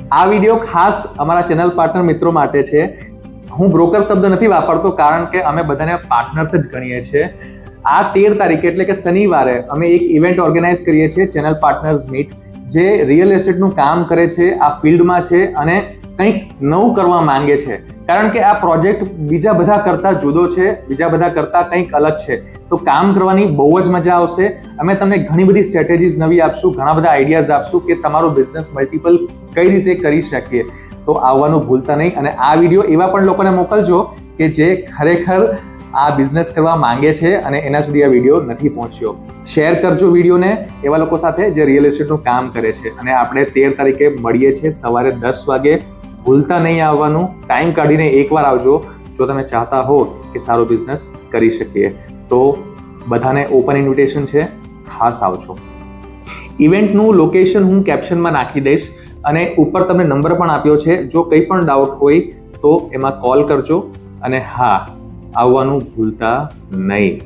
આ વિડીયો ખાસ અમારા ચેનલ પાર્ટનર મિત્રો માટે છે. હું બ્રોકર શબ્દ નથી વાપરતો કારણ કે અમે બધાને પાર્ટનર્સ જ ગણીએ છીએ. આ 13 તારીખે એટલે કે શનિવારે અમે એક ઇવેન્ટ ઓર્ગેનાઇઝ કરીએ છીએ, ચેનલ પાર્ટનર્સ મીટ, જે રિયલ એસ્ટેટનું કામ કરે છે, આ ફિલ્ડમાં છે અને કંઈક નવું કરવા માંગે છે. કારણ કે આ પ્રોજેક્ટ બીજા બધા કરતા જુદો છે, બીજા બધા કરતા કંઈક અલગ છે. તો કામ કરવાની બહુ જ મજા આવશે. અમે તમને ઘણી બધી સ્ટ્રેટેજીસ નવી આપશું, ઘણા બધા આઈડિયાઝ આપશું કે તમારો બિઝનેસ મલ્ટિપલ કઈ રીતે કરી શકીએ. તો આવવાનું ભૂલતા નહીં. અને આ વિડીયો એવા પણ લોકોને મોકલજો કે જે ખરેખર આ બિઝનેસ કરવા માંગે છે અને એના સુધી આ વિડીયો નથી પહોંચ્યો. શેર કરજો વિડીયોને એવા લોકો સાથે જે રિયલ એસ્ટેટનું કામ કરે છે. અને આપણે 13 તારીખે મળીએ છીએ સવારે 10 વાગે. ભૂલતા નહીં આવવાનું. ટાઈમ કાઢીને એકવાર આવજો જો તમે ચાહતા હો કે સારો બિઝનેસ કરી શકીએ. તો બધાને ઓપન ઇન્વિટેશન છે, ખાસ આવજો. ઇવેન્ટનું લોકેશન હું કેપ્શનમાં નાખી દઈશ અને ઉપર તમને નંબર પણ આપ્યો છે. જો કંઈ પણ ડાઉટ હોય તો એમાં કોલ કરજો. અને હા, આવવાનું ભૂલતા નહીં.